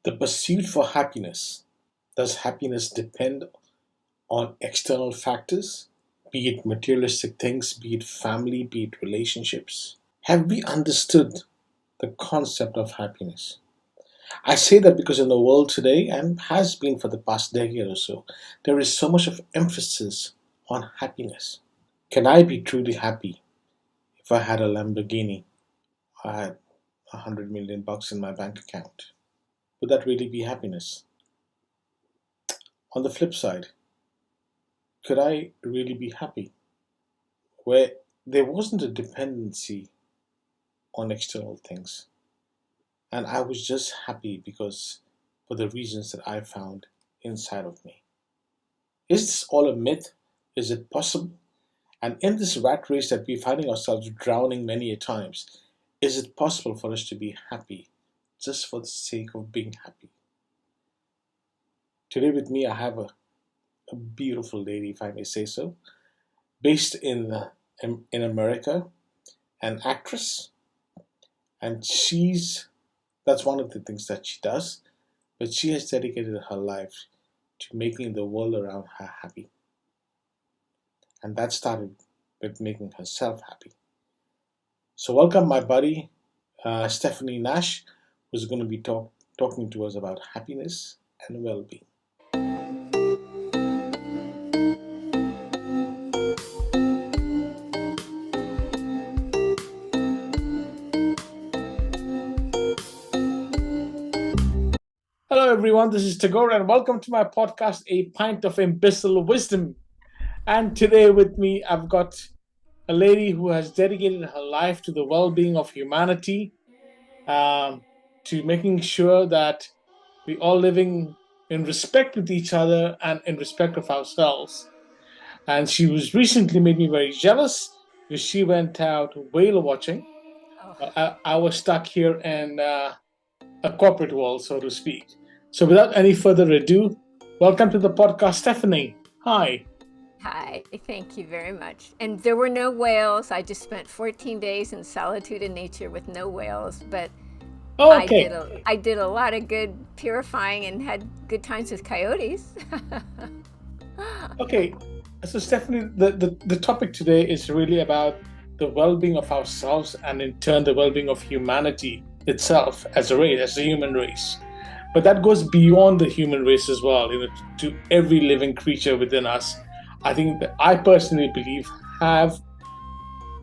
The pursuit for happiness. Does happiness depend on external factors, be it materialistic things, be it family, be it relationships? Have we understood the concept of happiness? I say that because in the world today, and has been for the past decade or so, there is so much of emphasis on happiness. Can I be truly happy if I had a Lamborghini? I had $100 million in my bank account. Would that really be happiness? On the flip side, could I really be happy where there wasn't a dependency on external things and I was just happy because for the reasons that I found inside of me? Is this all a myth? Is it possible? And in this rat race that we're finding ourselves drowning many a times, is it possible for us to be happy just for the sake of being happy? Today with me, I have a beautiful lady, if I may say so, based in America, an actress, and that's one of the things that she does, but she has dedicated her life to making the world around her happy. And that started with making herself happy. So welcome my buddy, Stephanie Nash, who's going to be talking to us about happiness and well-being. Hello everyone, this is Tagore and welcome to my podcast, A Pint of Imbecile Wisdom. And today with me, I've got a lady who has dedicated her life to the well-being of humanity, to making sure that we all living in respect with each other and in respect of ourselves. And she was recently made me very jealous because she went out whale watching. I was stuck here in a corporate world, so to speak. So without any further ado, welcome to the podcast, Stephanie. Hi. Hi, thank you very much. And there were no whales. I just spent 14 days in solitude in nature with no whales, but Oh, okay. I did a lot of good purifying and had good times with coyotes. Okay. So Stephanie, the topic today is really about the well-being of ourselves and in turn the well-being of humanity itself as a race, as a human race. But that goes beyond the human race as well, to every living creature within us. I think that I personally believe have,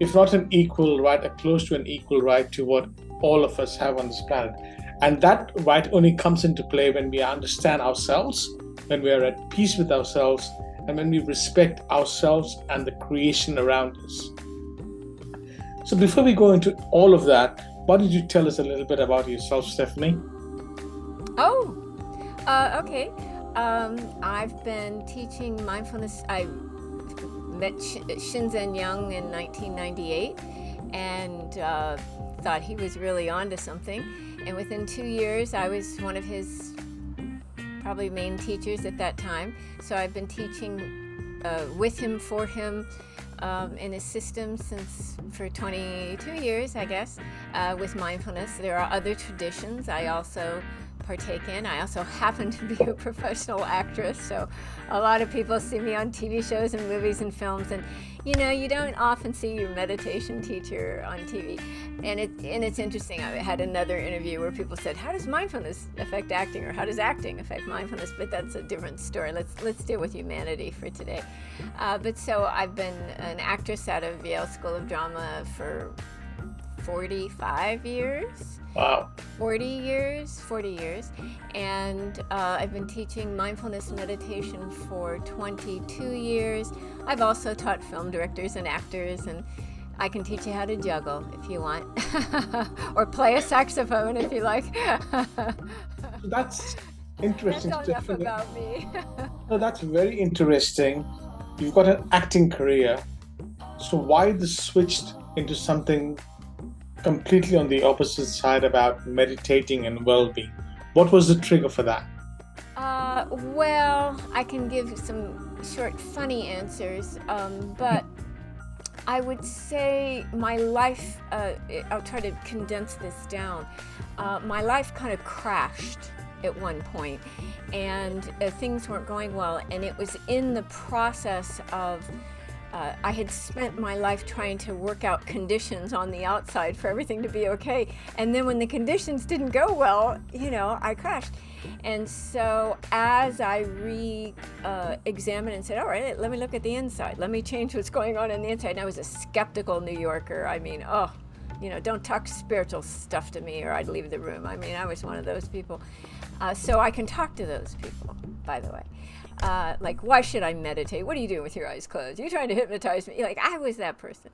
if not an equal right, a close to an equal right to what all of us have on this planet. And that right only comes into play when we understand ourselves, when we are at peace with ourselves, and when we respect ourselves and the creation around us. So before we go into all of that, why don't you tell us a little bit about yourself, Stephanie? Oh, okay. I've been teaching mindfulness. I met Shinzen Young in 1998 and thought he was really onto something. And within 2 years, I was one of his probably main teachers at that time. So I've been teaching with him, for him, in his system for 22 years, I guess, with mindfulness. There are other traditions I also partake in. I also happen to be a professional actress, so a lot of people see me on TV shows and movies and films, and you don't often see your meditation teacher on TV. And it's interesting. I had another interview where people said, "How does mindfulness affect acting?" or "How does acting affect mindfulness?" But that's a different story. Let's deal with humanity for today. But so I've been an actress out of Yale School of Drama for 45 years. Wow. 40 years. And I've been teaching mindfulness meditation for 22 years. I've also taught film directors and actors, and I can teach you how to juggle if you want, or play a saxophone if you like. That's interesting. That's enough about me. No, that's very interesting. You've got an acting career. So why the switch into something completely on the opposite side about meditating and well-being? What was the trigger for that? Well, I can give some short, funny answers, but I would say my life, I'll try to condense this down. My life kind of crashed at one point, and things weren't going well. And it was in the process of I had spent my life trying to work out conditions on the outside for everything to be okay. And then when the conditions didn't go well, I crashed. And so as I re-examined and said, all right, let me look at the inside. Let me change what's going on the inside. And I was a skeptical New Yorker. I mean, don't talk spiritual stuff to me or I'd leave the room. I mean, I was one of those people. So I can talk to those people, by the way. Like, why should I meditate? What are you doing with your eyes closed? You're trying to hypnotize me. Like, I was that person.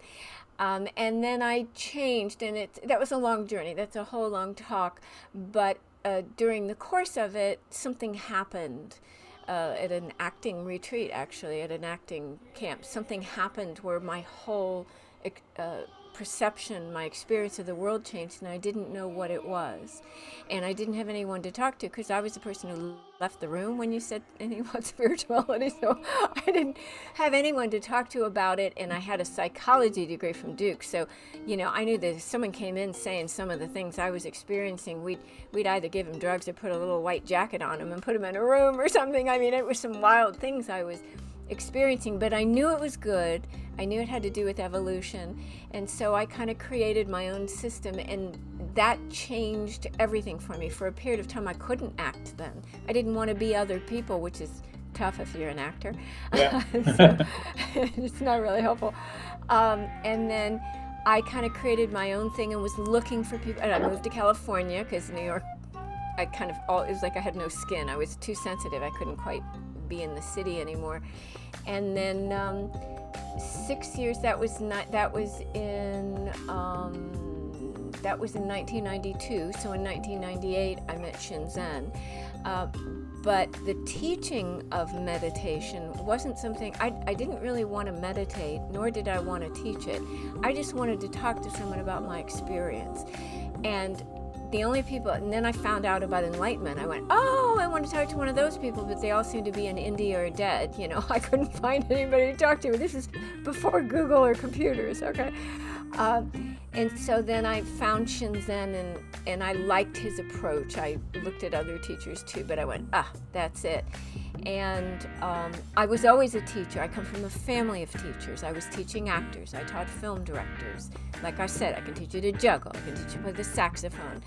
And then I changed, and that was a long journey. That's a whole long talk. But during the course of it, something happened at an acting retreat, actually, at an acting camp. Something happened where my whole perception, my experience of the world changed, and I didn't know what it was. And I didn't have anyone to talk to because I was the person who left the room when you said anything about spirituality. So I didn't have anyone to talk to about it. And I had a psychology degree from Duke. So, I knew that if someone came in saying some of the things I was experiencing, we'd either give them drugs or put a little white jacket on them and put them in a room or something. I mean, it was some wild things I was experiencing, but I knew it was good. I knew it had to do with evolution. And so I kind of created my own system, and that changed everything for me. For a period of time, I couldn't act then. I didn't want to be other people, which is tough if you're an actor. Yeah. So, it's not really helpful. And then I kind of created my own thing and was looking for people. And I moved to California because New York, it was like I had no skin. I was too sensitive. I couldn't quite be in the city anymore. And then 6 years, that was in 1992. So in 1998 I met Shinzen. But the teaching of meditation wasn't something I didn't really want to meditate, nor did I want to teach it. I just wanted to talk to someone about my experience. And the only people, and then I found out about enlightenment. I went, I want to talk to one of those people, but they all seem to be in India or dead. I couldn't find anybody to talk to. This is before Google or computers, okay? And so then I found Shinzen, and I liked his approach. I looked at other teachers too, but I went, that's it. And I was always a teacher. I come from a family of teachers. I was teaching actors. I taught film directors. Like I said, I can teach you to juggle. I can teach you to play the saxophone.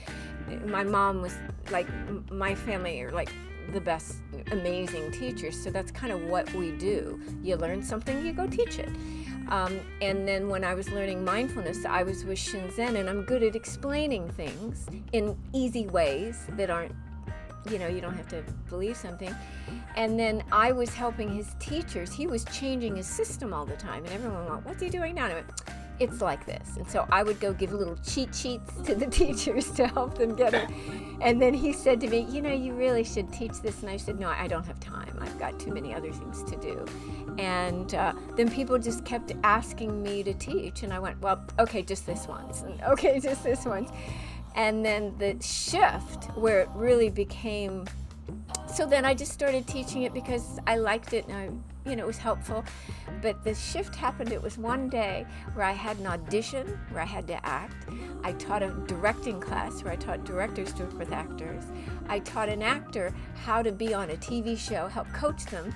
My mom was like, my family are like the best, amazing teachers. So that's kind of what we do. You learn something, you go teach it. And then when I was learning mindfulness, I was with Shinzen, and I'm good at explaining things in easy ways that aren't, you don't have to believe something. And then I was helping his teachers. He was changing his system all the time, and everyone went, what's he doing now? And I went, it's like this. And so I would go give little cheat sheets to the teachers to help them get it. And then he said to me, you really should teach this. And I said, no, I don't have time. I've got too many other things to do. And then people just kept asking me to teach. And I went, well, okay, just this once. And okay, just this once. And then the shift where it really became, so then I just started teaching it because I liked it and it was helpful. But the shift happened. It was one day where I had an audition where I had to act. I taught a directing class where I taught directors to work with actors. I taught an actor how to be on a TV show, help coach them.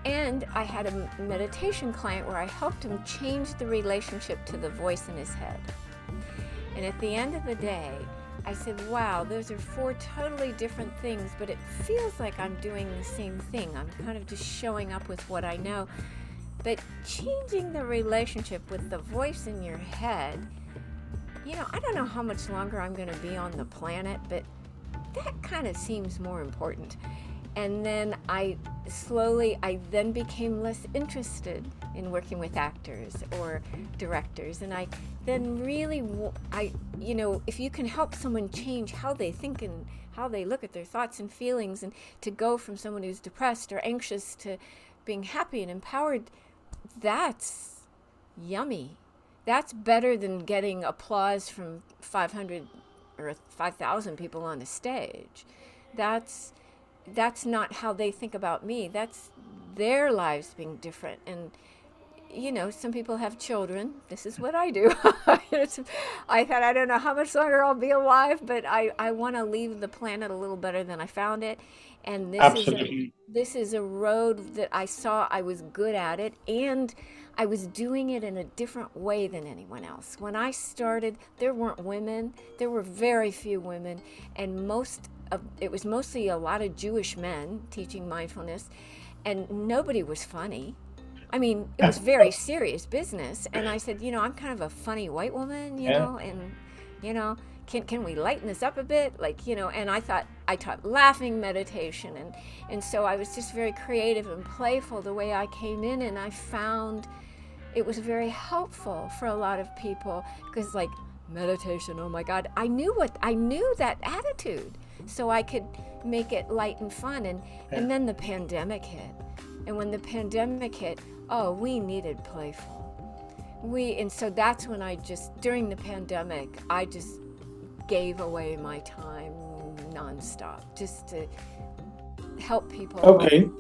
And I had a meditation client where I helped him change the relationship to the voice in his head. And at the end of the day, I said, wow, those are 4 totally different things, but it feels like I'm doing the same thing. I'm kind of just showing up with what I know. But changing the relationship with the voice in your head, I don't know how much longer I'm going to be on the planet, but that kind of seems more important. And then I then became less interested in working with actors or directors. And I then really, if you can help someone change how they think and how they look at their thoughts and feelings, and to go from someone who's depressed or anxious to being happy and empowered, that's yummy. That's better than getting applause from 500 or 5,000 people on a stage. That's not how they think about me. That's their lives being different. And some people have children. This is what I do. I thought, I don't know how much longer I'll be alive, but I want to leave the planet a little better than I found it. And Absolutely. this is a road that I saw I was good at it, and I was doing it in a different way than anyone else. When I started, there weren't women. There were very few women, and it was mostly a lot of Jewish men teaching mindfulness, and nobody was funny. I mean, it was very serious business. And I said, I'm kind of a funny white woman, Yeah. and, you know, can we lighten this up a bit? And I taught laughing meditation. And so I was just very creative and playful the way I came in. And I found it was very helpful for a lot of people because meditation, oh my God, I knew that attitude. So I could make it light and fun. And then the pandemic hit. And when the pandemic hit, we needed playful. And so that's when during the pandemic, I just gave away my time nonstop just to help people. Okay.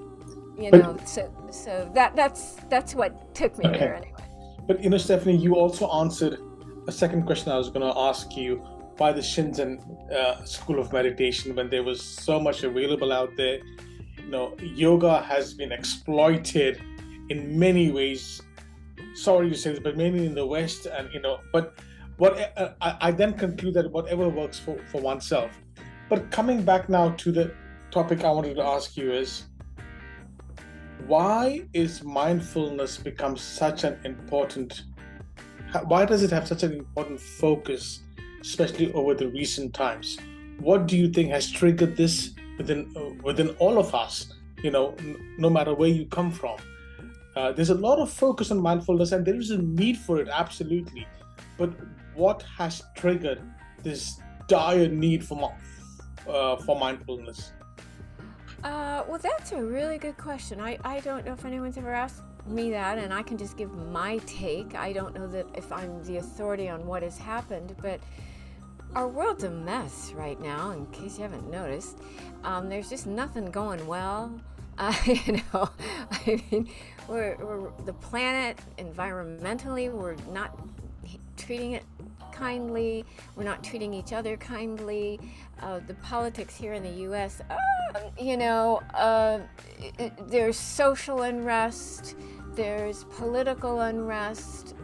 So that's what took me there anyway. But Stephanie, you also answered a second question I was going to ask you. Why the Shinzen School of Meditation when there was so much available out there? Yoga has been exploited in many ways. Sorry to say this, but mainly in the West, and but what I then conclude that whatever works for oneself. But coming back now to the topic I wanted to ask you is, why is mindfulness become such an important? Why does it have such an important focus, especially over the recent times? What do you think has triggered this within all of us? No matter where you come from, there's a lot of focus on mindfulness, and there is a need for it, absolutely. But what has triggered this dire need for mindfulness? Well, that's a really good question. I don't know if anyone's ever asked me that, and I can just give my take. I don't know that if I'm the authority on what has happened, but our world's a mess right now, in case you haven't noticed. There's just nothing going well. I mean, we're the planet environmentally, we're not treating it kindly. We're not treating each other kindly. The politics here in the U.S., there's social unrest, there's political unrest,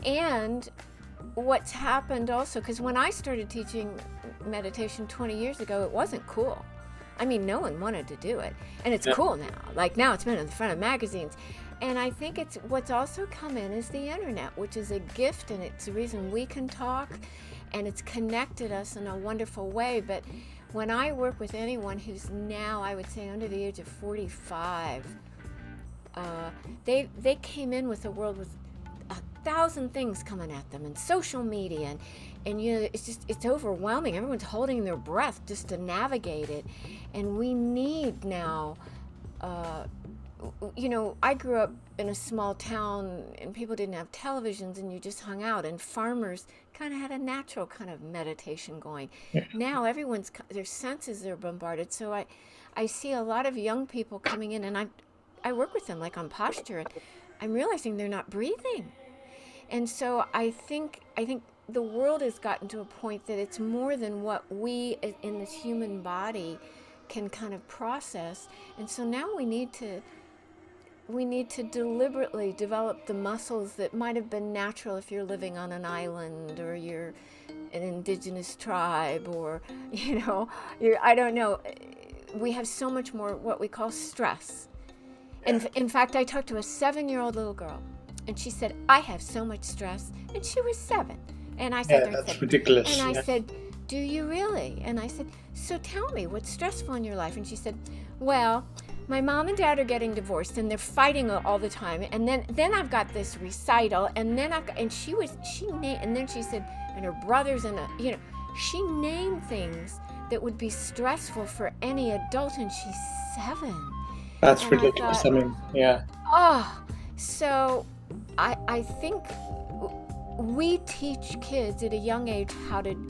and what's happened also, because when I started teaching meditation 20 years ago, it wasn't cool. I mean, no one wanted to do it. And it's cool now. Now it's been in the front of magazines. And I think what's also come in is the internet, which is a gift, and it's the reason we can talk, and it's connected us in a wonderful way. But when I work with anyone who's now, I would say, under the age of 45, they came in with a world with 1,000 things coming at them, and social media, and it's overwhelming. Everyone's holding their breath just to navigate it, and we need now. I grew up in a small town, and people didn't have televisions, and you just hung out, and farmers kind of had a natural kind of meditation going. Now their senses are bombarded, so I see a lot of young people coming in, and I work with them on posture, and I'm realizing they're not breathing. And so I think the world has gotten to a point that it's more than what we in this human body can kind of process. And so now we need to deliberately develop the muscles that might have been natural if you're living on an island, or you're an indigenous tribe, or I don't know. We have so much more what we call stress. And in fact, I talked to a 7-year-old little girl, and she said, I have so much stress. And she was 7. And I said, that's ridiculous. And I said, do you really? And I said, so tell me, what's stressful in your life? And she said, well, my mom and dad are getting divorced, and they're fighting all the time. And then I've got this recital, and then and then she said, and her brothers, and she named things that would be stressful for any adult, and she's 7. That's and ridiculous. I mean, yeah. So I think we teach kids at a young age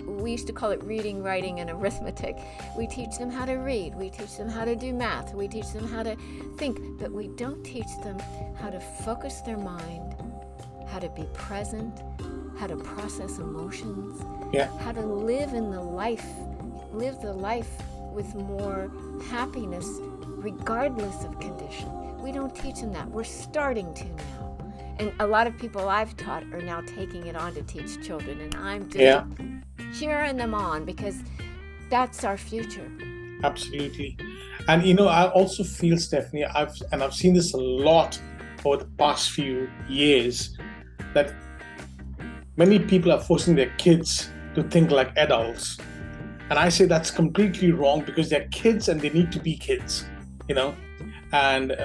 we used to call it reading, writing, and arithmetic. We teach them how to read, we teach them how to do math, we teach them how to think, but we don't teach them how to focus their mind, how to be present, how to process emotions, how to live the life with more happiness regardless of condition. We don't teach them that. We're starting to now. And a lot of people I've taught are now taking it on to teach children, and I'm just cheering them on because that's our future. Absolutely. And I also feel, Stephanie, I've seen this a lot over the past few years, that many people are forcing their kids to think like adults. And I say that's completely wrong, because they're kids and they need to be kids, and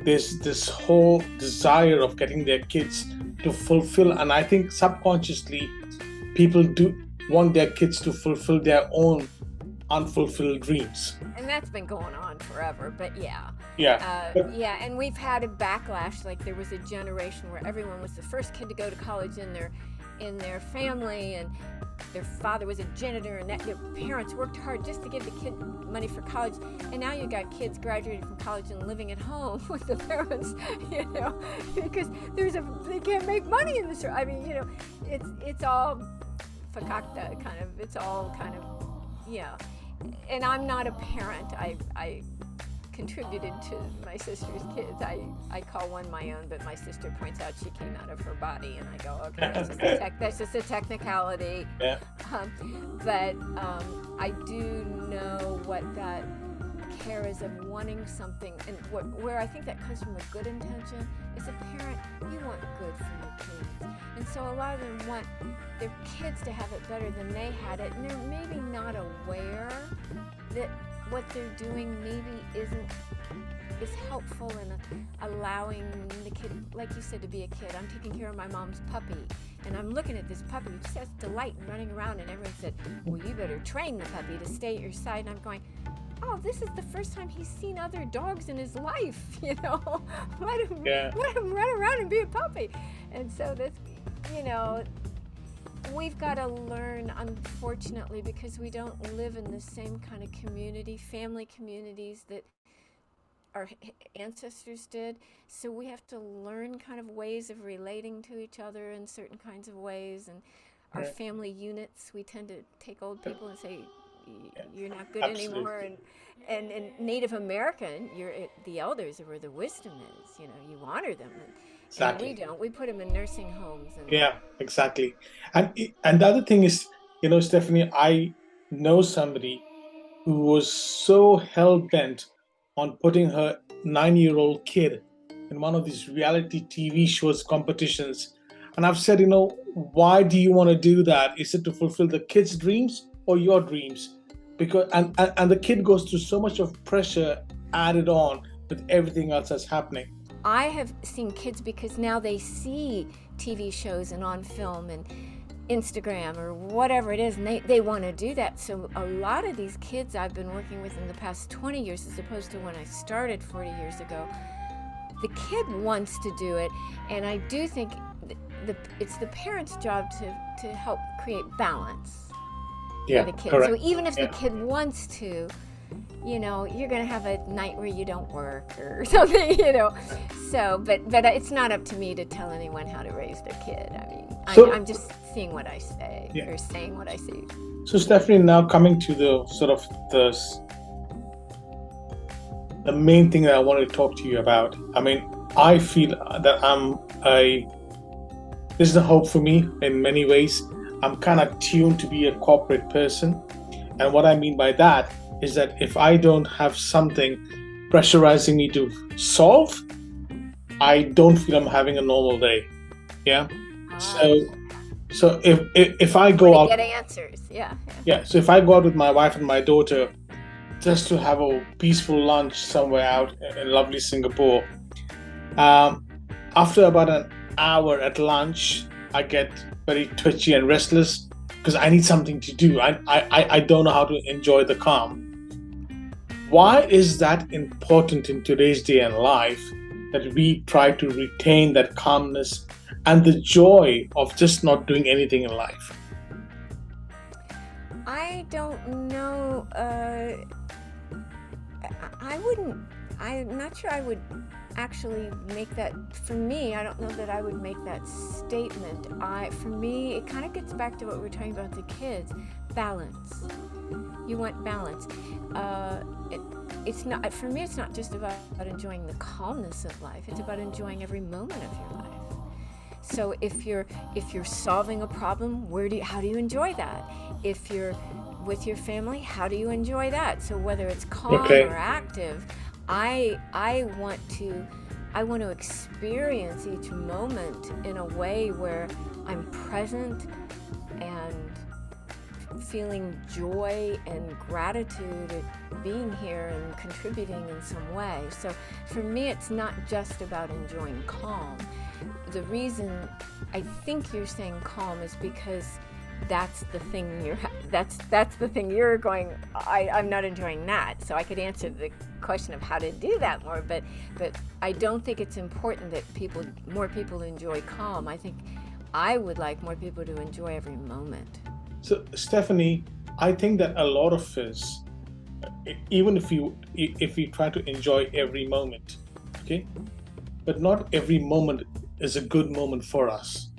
there's this whole desire of getting their kids to fulfill, and I think subconsciously people do want their kids to fulfill their own unfulfilled dreams. And that's been going on forever, but and we've had a backlash. Like, there was a generation where everyone was the first kid to go to college in their family, and their father was a janitor, and their parents worked hard just to give the kid money for college. And now you got kids graduating from college and living at home with the parents, because they can't make money in this. I mean, it's all fakakta kind of. It's all kind of, And I'm not a parent. I contributed to my sister's kids. I call one my own, but my sister points out she came out of her body, and I go, okay, that's just a technicality. Yeah. But I do know what that care is of wanting something, and where I think that comes from a good intention. As a parent, you want good for your kids, and so a lot of them want their kids to have it better than they had it, and they're maybe not aware that what they're doing maybe is helpful in allowing the kid, like you said, to be a kid. I'm taking care of my mom's puppy, and I'm looking at this puppy who says delight and running around, and everyone said, well, you better train the puppy to stay at your side. And I'm going, oh, this is the first time he's seen other dogs in his life, let him run around and be a puppy. And so that's, we've got to learn, unfortunately, because we don't live in the same kind of family communities that our ancestors did. So we have to learn kind of ways of relating to each other in certain kinds of ways. And our family units, we tend to take old people and say, you're not good anymore. And in Native American, the elders are where the wisdom is. You honor them. Exactly. And we don't. We put them in nursing homes. Exactly. And the other thing is, Stephanie, I know somebody who was so hell-bent on putting her 9-year-old kid in one of these reality TV shows competitions. And I've said, why do you want to do that? Is it to fulfill the kid's dreams or your dreams? Because and the kid goes through so much of pressure added on with everything else that's happening. I have seen kids, because now they see TV shows and on film and Instagram or whatever it is, and they want to do that. So a lot of these kids I've been working with in the past 20 years, as opposed to when I started 40 years ago, the kid wants to do it, and I do think it's the parent's job to help create balance for the kid. Correct. So even if the kid wants to, you're going to have a night where you don't work or something, So, but it's not up to me to tell anyone how to raise their kid. I mean, I'm just seeing what I say, or saying what I see. So, Stephanie, now coming to the sort of the main thing that I wanted to talk to you about. I mean, I feel that this is a hope for me in many ways. I'm kind of tuned to be a corporate person. And what I mean by that is that if I don't have something pressurizing me to solve, I don't feel I'm having a normal day. Yeah. So if I go out, get answers. Yeah. So if I go out with my wife and my daughter just to have a peaceful lunch somewhere out in lovely Singapore, after about an hour at lunch, I get very twitchy and restless because I need something to do. I don't know how to enjoy the calm. Why is that important in today's day and life, that we try to retain that calmness and the joy of just not doing anything in life? I don't know. I wouldn't. I'm not sure I would actually make that. For me, I don't know that I would make that statement. For me, it kind of gets back to what we were talking about with the kids. Balance. You want balance. It's not, for me, it's not just about enjoying the calmness of life. It's about enjoying every moment of your life. So if you're solving a problem, how do you enjoy that? If you're with your family, how do you enjoy that? So whether it's calm or active, I want to experience each moment in a way where I'm present and feeling joy and gratitude at being here and contributing in some way. So for me, it's not just about enjoying calm. The reason I think you're saying calm is because that's the thing you're going, I'm not enjoying that. So I could answer the question of how to do that more, but I don't think it's important that more people enjoy calm. I think I would like more people to enjoy every moment. So, Stephanie, I think that a lot of us, even if we try to enjoy every moment, okay, but not every moment is a good moment for us,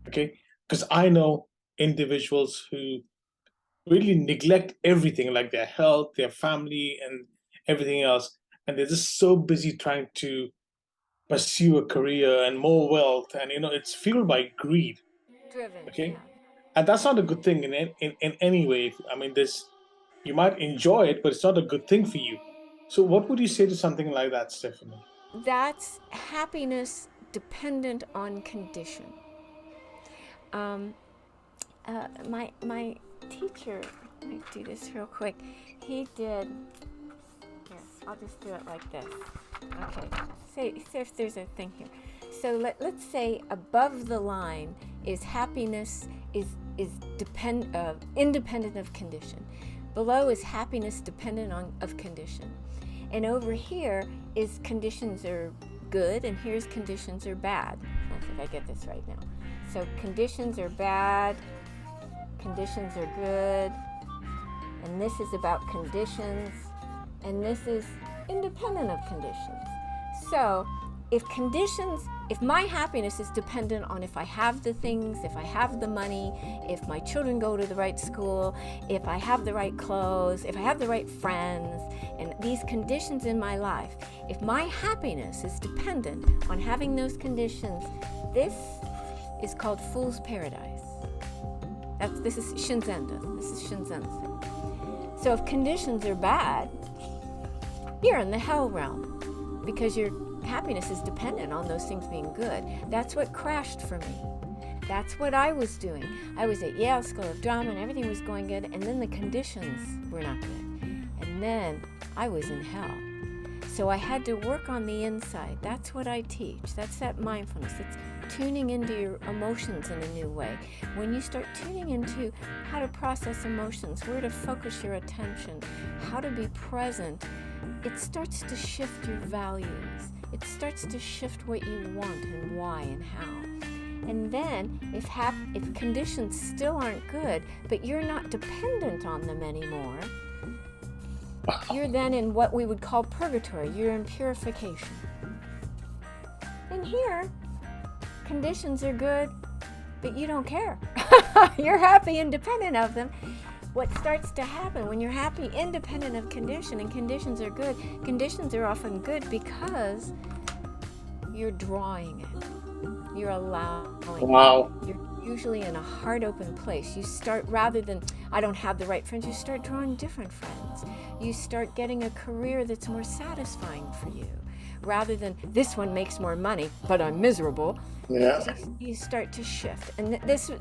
okay? Because I know individuals who really neglect everything, like their health, their family, and everything else, and they're just so busy trying to pursue a career and more wealth, and it's fueled by greed. Driven, Okay, yeah. and that's not a good thing in any way. I mean, you might enjoy it, but it's not a good thing for you. So, what would you say to something like that, Stephanie? That's happiness dependent on condition. Um, my teacher, let me do this real quick. He did. Here, I'll just do it like this. Okay. Say if there's a thing here. So let's say above the line is happiness is independent of condition. Below is happiness dependent of condition. And over here is conditions are good, and here's conditions are bad. Let's see if I get this right now. So conditions are bad, conditions are good, and this is about conditions, and this is independent of conditions. So if my happiness is dependent on if I have the things, if I have the money, if my children go to the right school, if I have the right clothes, if I have the right friends, and these conditions in my life, if my happiness is dependent on having those conditions, this is called fool's paradise. This is Shinzen. This is Shinzen's thing. So if conditions are bad, you're in the hell realm because your happiness is dependent on those things being good. That's what crashed for me. That's what I was doing. I was at Yale School of Drama and everything was going good, and then the conditions were not good. And then I was in hell. So I had to work on the inside. That's what I teach. That's that mindfulness. It's tuning into your emotions in a new way. When you start tuning into how to process emotions, where to focus your attention, how to be present, it starts to shift your values. It starts to shift what you want and why and how. And then if conditions still aren't good, but you're not dependent on them anymore, you're then in what we would call purgatory. You're in purification. And here, conditions are good, but you don't care. You're happy independent of them. What starts to happen when you're happy independent of condition and conditions are good, conditions are often good because you're drawing it. You're allowing it. You're usually in a heart open place. You start, rather than, I don't have the right friends, you start drawing different friends. You start getting a career that's more satisfying for you. Rather than, this one makes more money, but I'm miserable. Yeah. You start to shift. And this was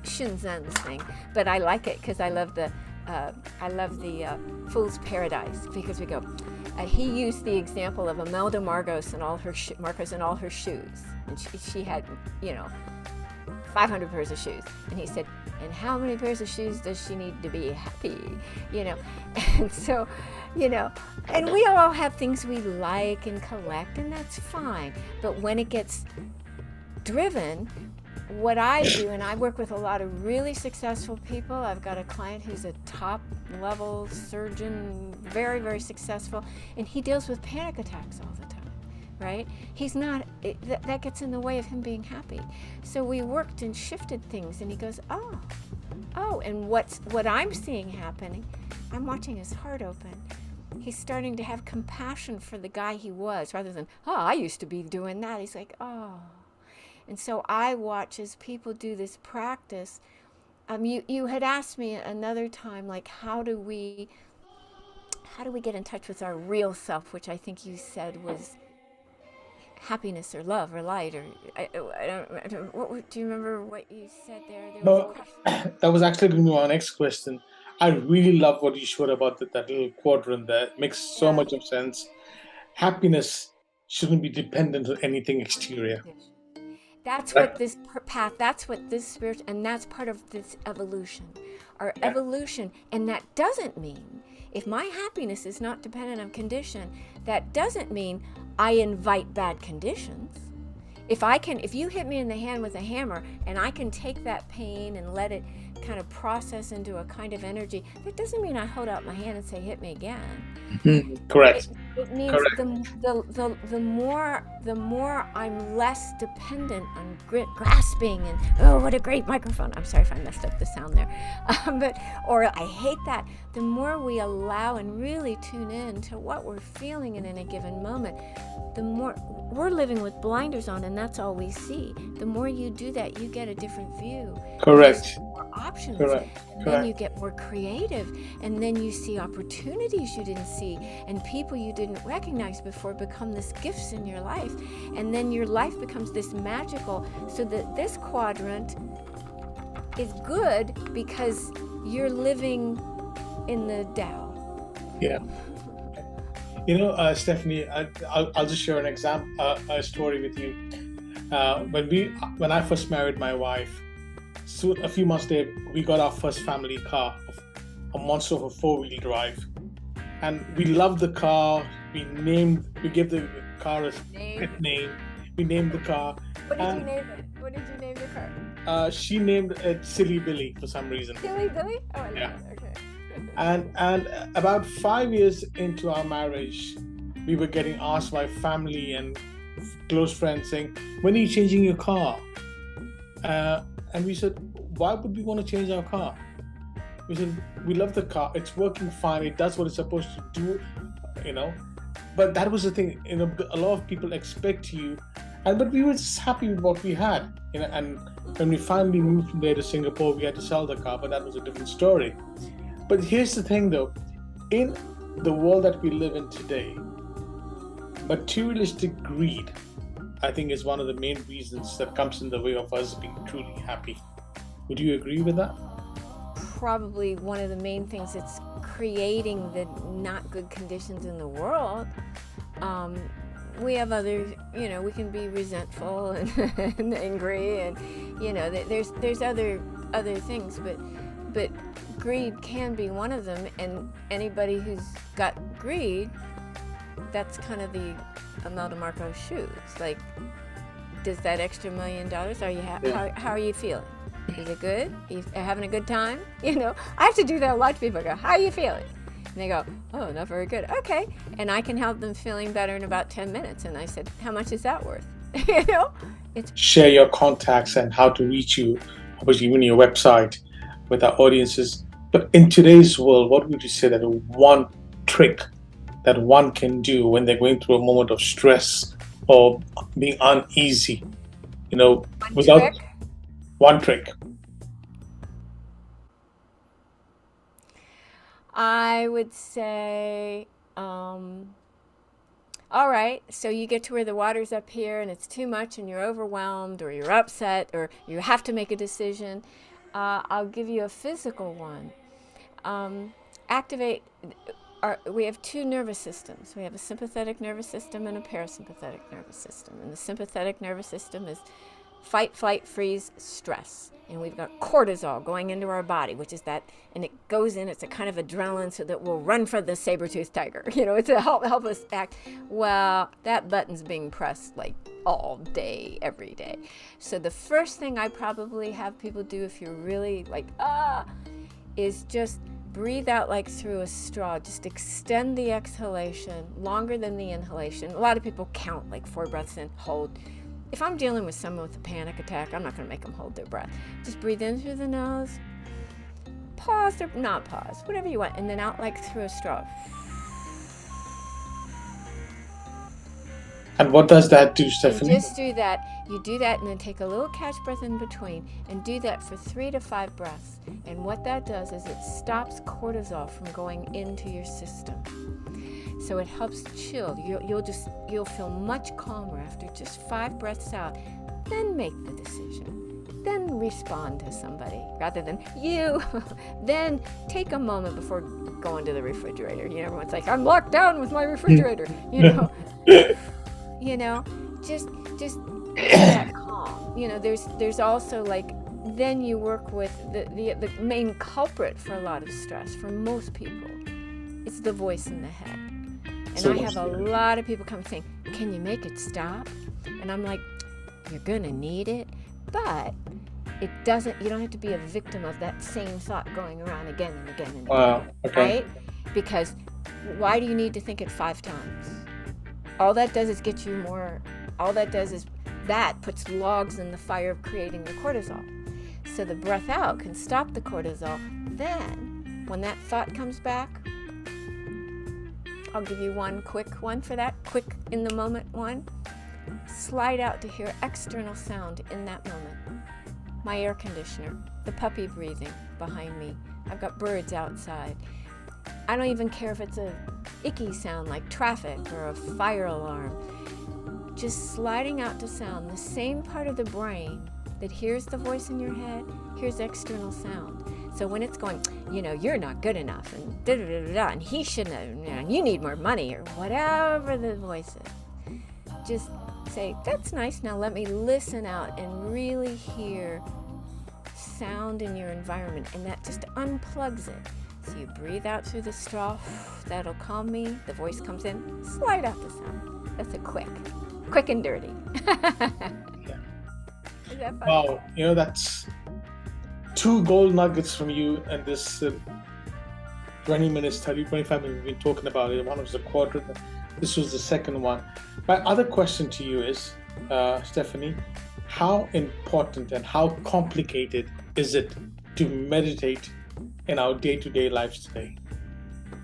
Shinzen's thing, but I like it because I love the Fool's Paradise, because we go, he used the example of Imelda Marcos and all her shoes, and she had 500 pairs of shoes, and he said, and how many pairs of shoes does she need to be happy? And so, and we all have things we like and collect, and that's fine. But when it gets driven, what I do, and I work with a lot of really successful people. I've got a client who's a top level surgeon, very, very successful, and he deals with panic attacks all the time, right? He's not, that gets in the way of him being happy. So we worked and shifted things, and he goes, oh, and what I'm seeing happening, I'm watching his heart open. He's starting to have compassion for the guy he was, rather than, oh, I used to be doing that. He's like, oh. And so I watch as people do this practice. You had asked me another time, like, how do we get in touch with our real self, which I think you said was happiness or love or light, or I don't, do you remember what you said there? There was a No, question. that was actually going to be my next question. I really love what you showed about that little quadrant there. It makes so Yeah. much of sense. Happiness shouldn't be dependent on anything exterior. That's what Right? this path, that's what this spirit, and that's part of this evolution. Our Yeah. evolution, and that doesn't mean, if my happiness is not dependent on condition, that doesn't mean I invite bad conditions. If you hit me in the hand with a hammer and I can take that pain and let it kind of process into a kind of energy, that doesn't mean I hold out my hand and say, hit me again. Mhm. It, Correct. it means Correct. the more I'm less dependent on grasping and, oh, what a great microphone. I'm sorry if I messed up the sound there, or I hate that. The more we allow and really tune in to what we're feeling in a given moment, the more we're living with blinders on, and that's all we see. The more you do that, you get a different view, and you see Correct. more options, Correct. and then you Correct. get more creative, and then you see opportunities you didn't see, and people you didn't recognize before become this gifts in your life, and then your life becomes this magical. So that this quadrant is good because you're living in the Tao. Yeah. Stephanie, I'll just share an example, a story with you. When I first married my wife, so a few months later, we got our first family car, a monster of a four-wheel drive, and we loved the car. We gave the car a Name. pet name. We named the car, What did you and name it? What did you name the car? she named it Silly Billy for some reason. Silly Billy? Oh, I love Yeah. it. Okay. And about 5 years into our marriage, we were getting asked by family and close friends saying, "When are you changing your car?" And we said, "Why would we want to change our car?" We said, "We love the car. It's working fine. It does what it's supposed to do, you know." But that was the thing. A lot of people expect you, but we were just happy with what we had, And when we finally moved from there to Singapore, we had to sell the car, but that was a different story. But here's the thing, though, in the world that we live in today, materialistic greed, I think, is one of the main reasons that comes in the way of us being truly happy. Would you agree with that? Probably one of the main things that's creating the not good conditions in the world. We have other, we can be resentful and angry, and there's other things, but greed can be one of them. And anybody who's got greed, that's kind of the Imelda Marco's shoes. Like, does that extra $1 million? Are you how are you feeling? Is it good? Are you having a good time? I have to do that a lot to people. I go, how are you feeling? And they go, oh, not very good. Okay. And I can help them feeling better in about 10 minutes. And I said, how much is that worth? Share your contacts and how to reach you, obviously even your website, with our audiences. But in today's world, what would you say that one trick that one can do when they're going through a moment of stress or being uneasy? Without one trick. I would say, all right, so you get to where the water's up here and it's too much and you're overwhelmed or you're upset or you have to make a decision. I'll give you a physical one. We have two nervous systems. We have a sympathetic nervous system and a parasympathetic nervous system. And the sympathetic nervous system is fight, flight, freeze, stress. And we've got cortisol going into our body, which is that, and it goes in, it's a kind of adrenaline so that we'll run for the saber-toothed tiger. It's to help us act. Well, that button's being pressed like all day, every day. So the first thing I probably have people do if you're really like, is just breathe out like through a straw. Just extend the exhalation longer than the inhalation. A lot of people count like 4 breaths in, hold. If I'm dealing with someone with a panic attack, I'm not going to make them hold their breath. Just breathe in through the nose, pause or not pause, whatever you want, and then out like through a straw. And what does that do, Stephanie? And just do that. You do that and then take a little catch breath in between and do that for 3 to 5 breaths. And what that does is it stops cortisol from going into your system. So it helps chill. You'll feel much calmer after just 5 breaths out. Then make the decision. Then respond to somebody rather than you. Then take a moment before going to the refrigerator. Everyone's like, I'm locked down with my refrigerator. Just that calm. There's also like, then you work with the main culprit for a lot of stress for most people. It's the voice in the head. And I have a lot of people come saying, can you make it stop? And I'm like, you're going to need it, but you don't have to be a victim of that same thought going around again and again and again. Wow. Okay. Right? Because why do you need to think it 5 times? All that does is get you more, all that does is that puts logs in the fire of creating the cortisol. So the breath out can stop the cortisol. Then, when that thought comes back, I'll give you one quick one for that, quick in the moment one. Slide out to hear external sound in that moment. My air conditioner, the puppy breathing behind me. I've got birds outside. I don't even care if it's a icky sound like traffic or a fire alarm. Just sliding out to sound. The same part of the brain that hears the voice in your head hears external sound. So when it's going, you're not good enough, and da-da-da-da-da, and he shouldn't have, and you need more money, or whatever the voice is, just say, that's nice, now let me listen out and really hear sound in your environment, and that just unplugs it. So you breathe out through the straw, that'll calm me, the voice comes in, slide out the sound. That's a quick and dirty. Is that fun? Wow, that's 2 gold nuggets from you in this 20 minutes, 30, 25 minutes we've been talking about it. One was the quadrant, this was the second one. My other question to you is, Stephanie, how important and how complicated is it to meditate in our day-to-day lives today?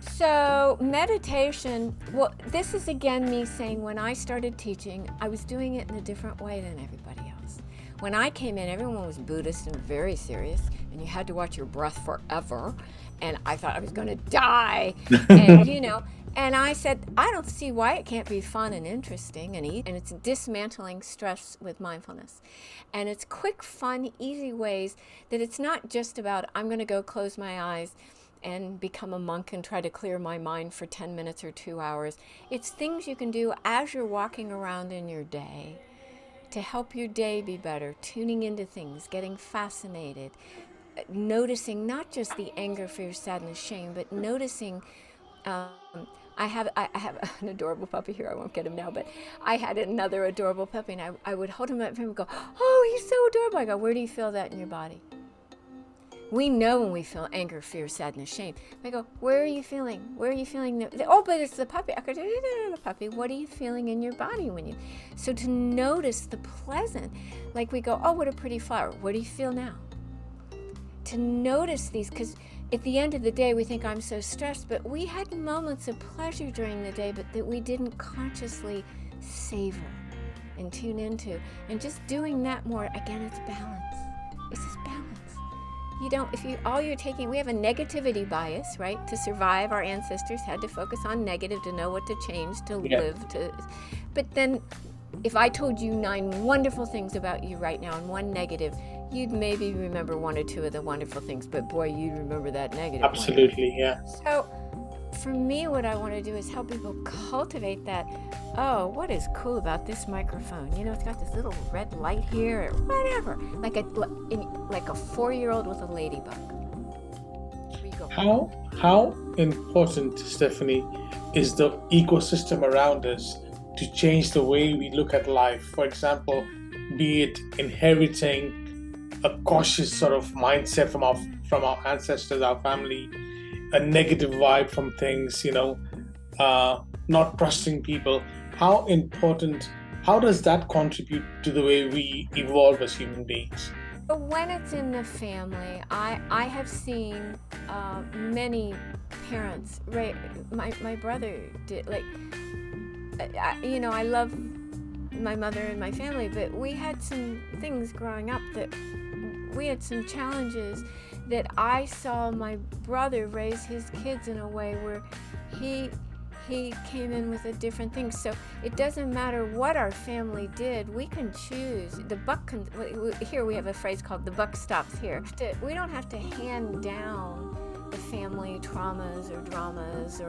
So meditation, well, this is again me saying when I started teaching, I was doing it in a different way than everybody else. When I came in, everyone was Buddhist and very serious, and you had to watch your breath forever, and I thought I was going to die, and I said, I don't see why it can't be fun and interesting and it's dismantling stress with mindfulness. And it's quick, fun, easy ways that it's not just about, I'm going to go close my eyes and become a monk and try to clear my mind for 10 minutes or 2 hours. It's things you can do as you're walking around in your day to help your day be better, tuning into things, getting fascinated, noticing not just the anger, fear, sadness, shame, but noticing. I have an adorable puppy here. I won't get him now, but I had another adorable puppy, and I would hold him up for him and go, oh, he's so adorable. I go, where do you feel that in your body? We know when we feel anger, fear, sadness, shame. I go, where are you feeling? Where are you feeling? Oh, but it's the puppy. I go, the puppy. What are you feeling in your body when you? So to notice the pleasant, like we go, oh, what a pretty flower. What do you feel now? To notice these, because at the end of the day, we think I'm so stressed, but we had moments of pleasure during the day, but that we didn't consciously savor and tune into. And just doing that more, again, it's balance. It's just balance. We have a negativity bias, right? To survive, our ancestors had to focus on negative to know what to change, to live, but then if I told you 9 wonderful things about you right now and 1 negative, you'd maybe remember 1 or 2 of the wonderful things, but boy, you'd remember that negative. Absolutely, one. yeah. So for me, what I want to do is help people cultivate that. Oh, what is cool about this microphone? You know, it's got this little red light here, or whatever. Like a 4-year-old with a ladybug. There you go. How important, Stephanie, is the ecosystem around us to change the way we look at life? For example, be it inheriting a cautious sort of mindset from our ancestors, our family, a negative vibe from things, not trusting people. How does that contribute to the way we evolve as human beings? But when it's in the family, I have seen many parents, right? My brother did, like, I love my mother and my family, but we had some things growing up that we had some challenges that I saw my brother raise his kids in a way where he came in with a different thing. So it doesn't matter what our family did, we can choose. Here we have a phrase called the buck stops here. We don't have to hand down the family traumas or dramas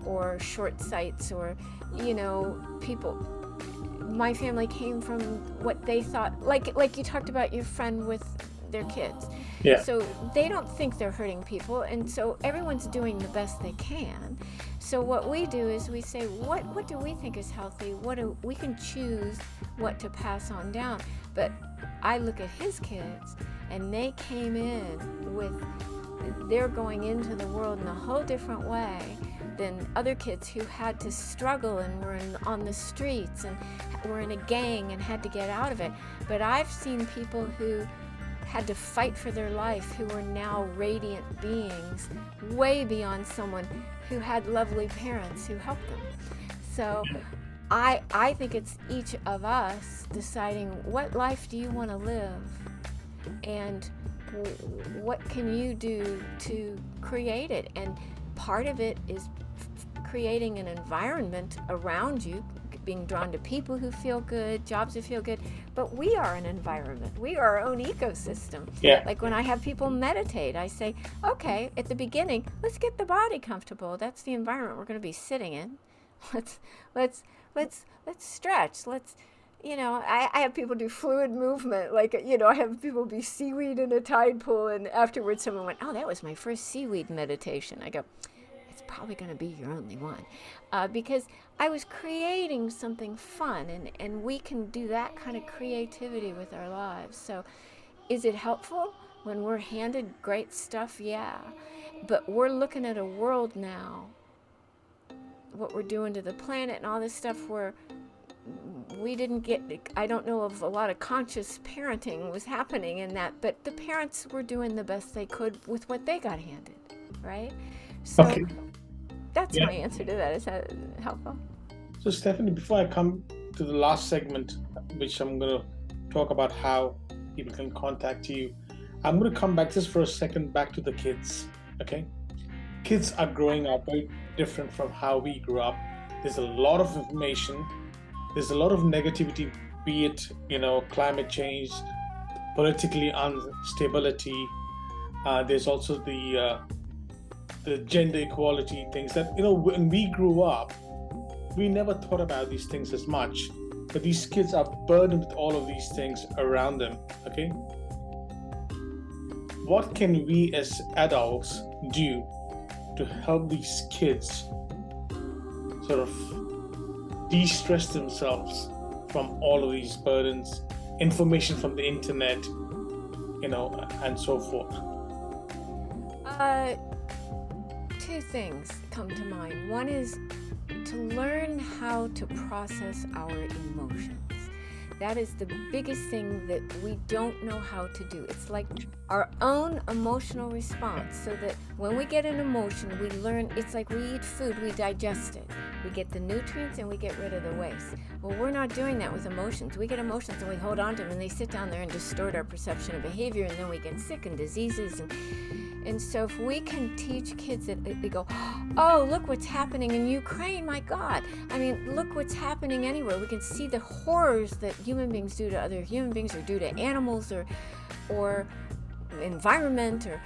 or short sights or, people. My family came from what they thought, like you talked about your friend with their kids. Yeah. So they don't think they're hurting people, and so everyone's doing the best they can. So what we do is we say, what do we think is healthy? We can choose what to pass on down. But I look at his kids, and they came in with, they're going into the world in a whole different way than other kids who had to struggle and were on the streets and were in a gang and had to get out of it. But I've seen people who had to fight for their life who are now radiant beings, way beyond someone who had lovely parents who helped them. So I think it's each of us deciding, what life do you want to live, and what can you do to create it? And part of it is creating an environment around you, being drawn to people who feel good, jobs that feel good. But we are an environment. We are our own ecosystem. Yeah. Like when I have people meditate, I say, okay, at the beginning, let's get the body comfortable. That's the environment we're going to be sitting in. Let's stretch. I have people do fluid movement. I have people be seaweed in a tide pool, and afterwards someone went, oh, that was my first seaweed meditation. I go, it's probably going to be your only one. Because I was creating something fun, and we can do that kind of creativity with our lives. So is it helpful when we're handed great stuff? Yeah. But we're looking at a world now, what we're doing to the planet and all this stuff, where we didn't get, I don't know of a lot of conscious parenting was happening in that, but the parents were doing the best they could with what they got handed, right? So Okay. that's my answer to that. Is that helpful? So Stephanie, before I come to the last segment, which I'm going to talk about how people can contact you, I'm going to come back just for a second back to the kids. Okay? Kids are growing up very different from how we grew up. There's a lot of information. There's a lot of negativity, be it, climate change, politically instability. There's also the gender equality things that, when we grew up, we never thought about these things as much. But these kids are burdened with all of these things around them, okay? What can we as adults do to help these kids sort of de-stress themselves from all of these burdens, information from the internet, and so forth? Two things come to mind. One is to learn how to process our emotions. That is the biggest thing that we don't know how to do. It's like our own emotional response, so that when we get an emotion, we learn. It's like we eat food, we digest it. We get the nutrients and we get rid of the waste. Well, we're not doing that with emotions. We get emotions and we hold on to them, and they sit down there and distort our perception of behavior, and then we get sick and diseases. And so if we can teach kids that they go, oh, look what's happening in Ukraine, my God. I mean, look what's happening anywhere. We can see the horrors that human beings do to other human beings, or do to animals, or environment, or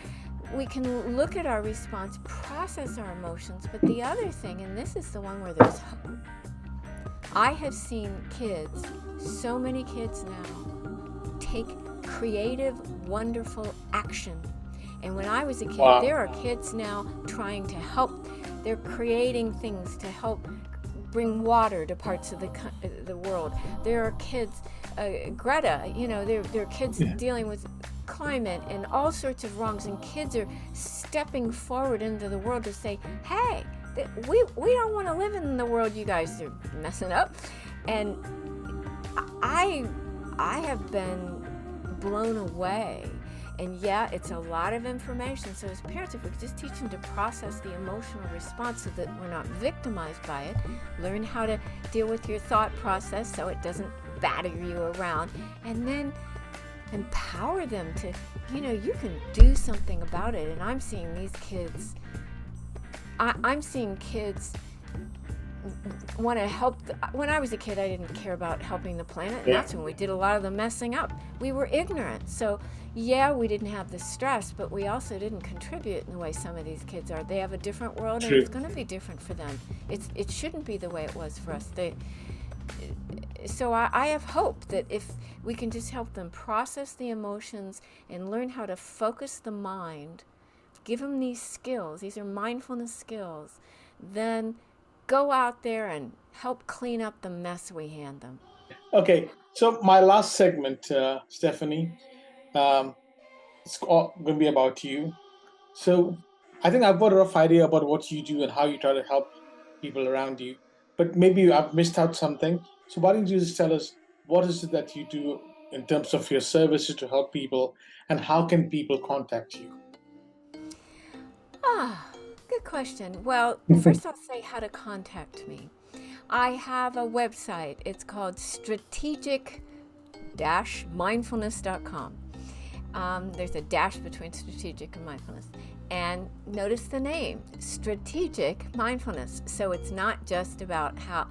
we can look at our response, process our emotions, but the other thing, and this is the one where there's hope. I have seen kids, so many kids now, take creative, wonderful action. And when I was a kid, Wow. there are kids now trying to help. They're creating things to help bring water to parts of the world. There are kids, Greta, there are kids dealing with climate and all sorts of wrongs, and kids are stepping forward into the world to say, hey, we don't want to live in the world you guys are messing up. And I have been blown away. And yeah, it's a lot of information. So as parents, if we could just teach them to process the emotional response so that we're not victimized by it, learn how to deal with your thought process so it doesn't batter you around, and then empower them to, you can do something about it. And I'm seeing these kids, I'm seeing kids want to help. When I was a kid, I didn't care about helping the planet, and that's when we did a lot of the messing up. We were ignorant. So yeah, we didn't have the stress, but we also didn't contribute in the way some of these kids are. They have a different world, and it's going to be different for them. It shouldn't be the way it was for us. So I have hope that if we can just help them process the emotions and learn how to focus the mind, give them these skills, these are mindfulness skills, then go out there and help clean up the mess we hand them. Okay, so my last segment, Stephanie, it's going to be about you. So I think I've got a rough idea about what you do and how you try to help people around you, but maybe I've missed out something. So why don't you just tell us what is it that you do in terms of your services to help people, and how can people contact you? Good question. Well, first I'll say how to contact me. I have a website. It's called strategic-mindfulness.com. There's a dash between strategic and mindfulness. And notice the name, Strategic Mindfulness. So it's not just about how.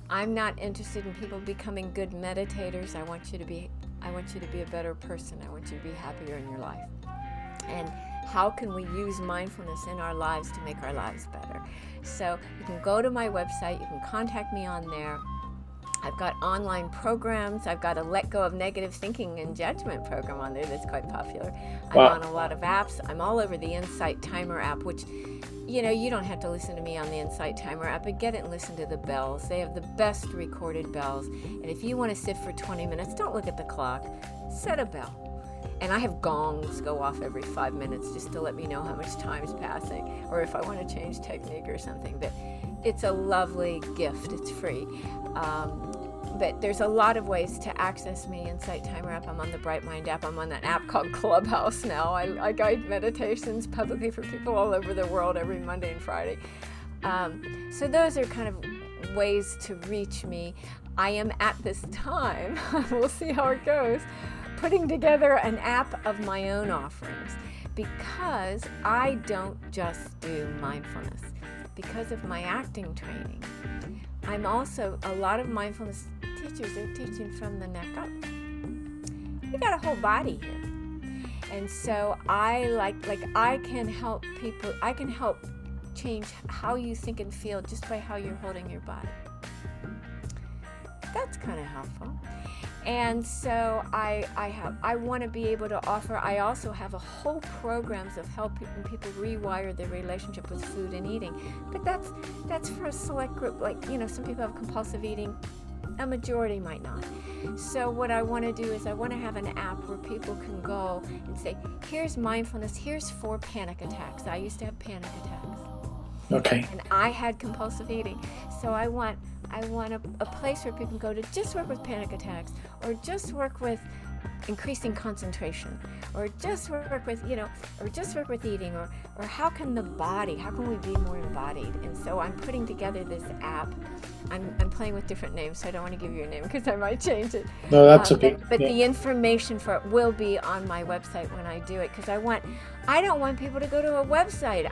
I'm not interested in people becoming good meditators. I want you to be a better person. I want you to be happier in your life. And how can we use mindfulness in our lives to make our lives better? So you can go to my website, you can contact me on there. I've got online programs. I've got a Let Go of Negative Thinking and Judgment program on there that's quite popular. I'm on a lot of apps. I'm all over the Insight Timer app, which, you don't have to listen to me on the Insight Timer app, but get it and listen to the bells. They have the best recorded bells. And if you want to sit for 20 minutes, don't look at the clock. Set a bell. And I have gongs go off every 5 minutes just to let me know how much time is passing, or if I want to change technique or something. But it's a lovely gift. It's free. But there's a lot of ways to access me. Insight Timer app. I'm on the Bright Mind app. I'm on that app called Clubhouse now. I guide meditations publicly for people all over the world every Monday and Friday. So those are kind of ways to reach me. I am at this time, we'll see how it goes, putting together an app of my own offerings, because I don't just do mindfulness. Because of my acting training, I'm also, a lot of mindfulness teachers are teaching from the neck up. You got a whole body here. And so I can help people, I can help change how you think and feel just by how you're holding your body. That's kind of helpful. And so I want to be able to offer, I also have a whole programs of helping people rewire their relationship with food and eating. But that's for a select group. Like, some people have compulsive eating, a majority might not. So what I want to do is I want to have an app where people can go and say, here's mindfulness, here's 4 panic attacks. I used to have panic attacks. Okay. And I had compulsive eating. So I want a place where people can go to just work with panic attacks, or just work with increasing concentration, or just work with, or just work with eating, or how can we be more embodied? And so I'm putting together this app. I'm playing with different names, so I don't want to give you a name because I might change it. No, that's okay. But the information for it will be on my website when I do it, because I don't want people to go to a website.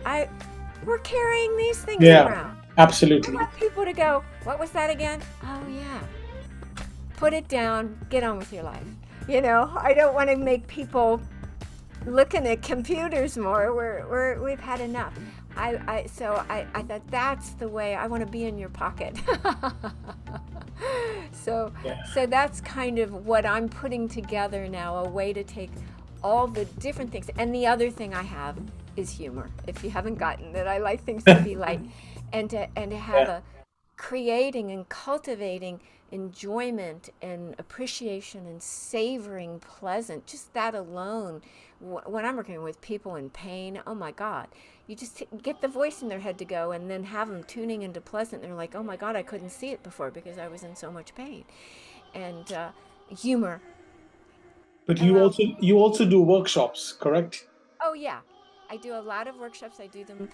We're carrying these things around. Absolutely. I want people to go, what was that again? Oh, yeah. Put it down. Get on with your life. I don't want to make people looking at computers more. We've had enough. I thought that's the way I want to be in your pocket. so Yeah. so that's kind of what I'm putting together now, a way to take all the different things. And the other thing I have is humor. If you haven't gotten it, I like things to be light, and to have Yeah. a creating and cultivating enjoyment and appreciation and savoring pleasant, just that alone. When I'm working with people in pain, oh my God, you just get the voice in their head to go, and then have them tuning into pleasant, and they're like, oh my God, I couldn't see it before because I was in so much pain. And humor. But you Hello. also do workshops, correct? Oh yeah, I do a lot of workshops. I do them.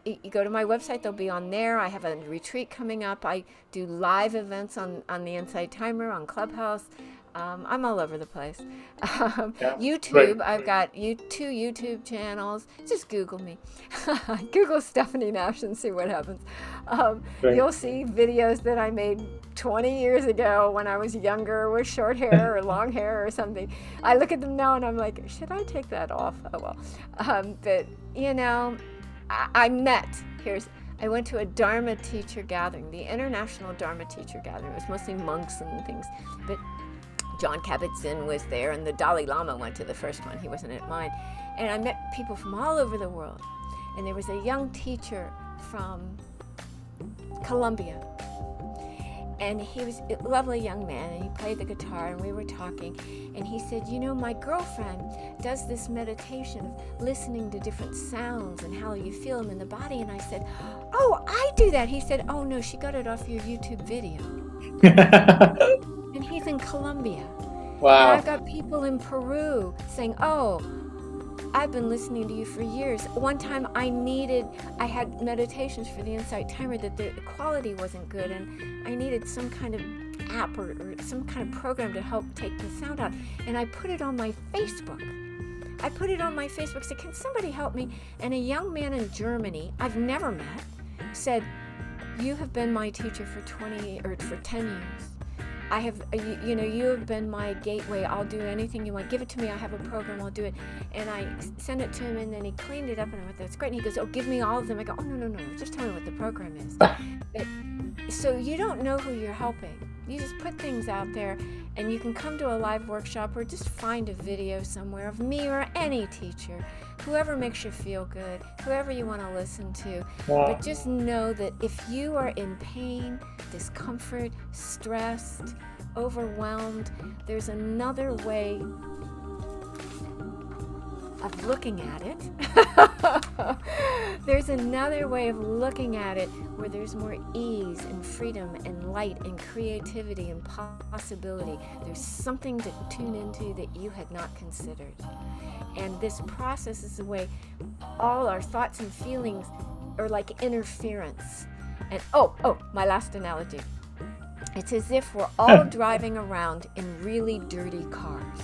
You go to my website; they'll be on there. I have a retreat coming up. I do live events on the Inside Timer on Clubhouse. I'm all over the place. Yeah. Great. YouTube, I've got two YouTube channels. Just Google me. Google Stephanie Nash and see what happens. Great. You'll see videos that I made 20 years ago when I was younger with short hair or long hair or something. I look at them now and I'm like, should I take that off? Oh well. But you know, I went to a Dharma teacher gathering, the International Dharma Teacher Gathering. It was mostly monks and things, but John Kabat-Zinn was there, and the Dalai Lama went to the first one. He wasn't at mine. And I met people from all over the world. And there was a young teacher from Colombia. And he was a lovely young man, and he played the guitar, and we were talking. And he said, you know, my girlfriend does this meditation of listening to different sounds and how you feel them in the body. And I said, oh, I do that. He said, oh, no, she got it off your YouTube video. And he's in Colombia. And I've Wow. got people in Peru saying, oh, I've been listening to you for years. One time I had meditations for the Insight Timer that the quality wasn't good, and I needed some kind of app or some kind of program to help take the sound out. And I put it on my Facebook. Said, can somebody help me? And a young man in Germany, I've never met, said, you have been my teacher for 10 years. I have, you have been my gateway. I'll do anything you want. Give it to me. I have a program. I'll do it. And I sent it to him, and then he cleaned it up, and I went, that's great. And he goes, oh, give me all of them. I go, oh, no. Just tell me what the program is. But, so you don't know who you're helping. You just put things out there, and you can come to a live workshop or just find a video somewhere of me or any teacher, whoever makes you feel good, whoever you want to listen to. Wow. But just know that if you are in pain, discomfort, stressed, overwhelmed, there's another way of looking at it. There's another way of looking at it where there's more ease and freedom and light and creativity and possibility. There's something to tune into that you had not considered. And this process is the way all our thoughts and feelings are like interference. And my last analogy. It's as if we're all driving around in really dirty cars,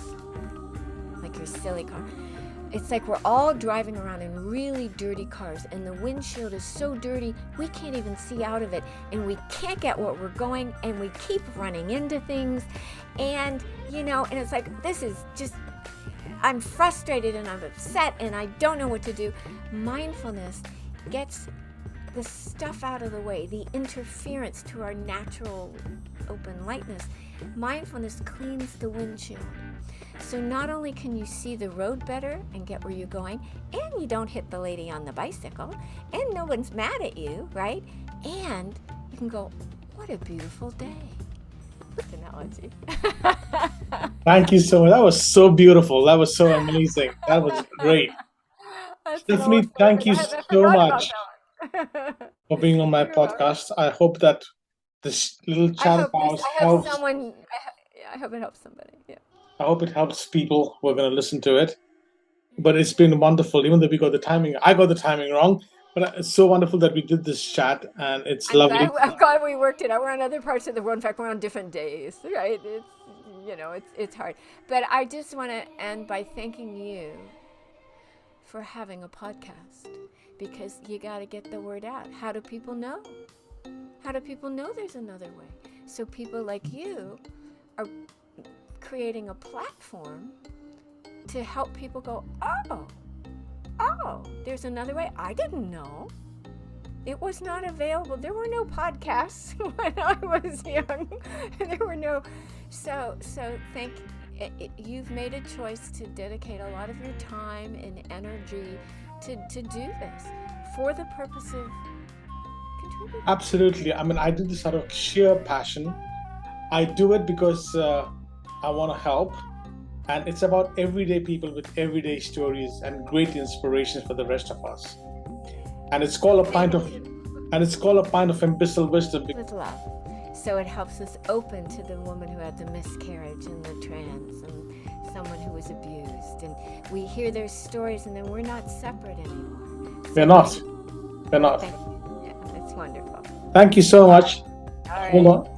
like your silly car. It's like we're all driving around in really dirty cars, and the windshield is so dirty we can't even see out of it, and we can't get where we're going, and we keep running into things, and and it's like, this is just, I'm frustrated and I'm upset and I don't know what to do. Mindfulness gets the stuff out of the way, the interference to our natural open lightness. Mindfulness cleans the windshield. So not only can you see the road better and get where you're going, and you don't hit the lady on the bicycle, and no one's mad at you, right? And you can go, what a beautiful day. Good analogy. Thank you so much. That was so beautiful. That was so amazing. That was great. That's an old Stephanie, thank favorite. you I so forgot about much that one. for being on my You're welcome. podcast. I hope that this little I chat of hope this. ours I hope helps. someone. I hope it helps somebody. Yeah. I hope it helps people who are going to listen to it. But it's been wonderful, even though I got the timing wrong. But it's so wonderful that we did this chat, and it's I'm glad. lovely. I'm glad we worked it out. We're on other parts of the world. In fact, we're on different days. Right? It's hard. But I just want to end by thanking you for having a podcast, because you got to get the word out. How do people know? How do people know there's another way? So people like you are creating a platform to help people go, oh, there's another way. I didn't know. It was not available. There were no podcasts when I was young. There were no. So you've made a choice to dedicate a lot of your time and energy to do this for the purpose of contributing. Absolutely. I mean, I do this out of sheer passion. I do it because I want to help. And it's about everyday people with everyday stories and great inspirations for the rest of us. And it's called a pint of imbecile wisdom. With love. So it helps us open to the woman who had the miscarriage and the trans and someone who was abused. And we hear their stories, and then we're not separate anymore. We're not. Yeah, it's wonderful. Thank you so much. All right. Hold on.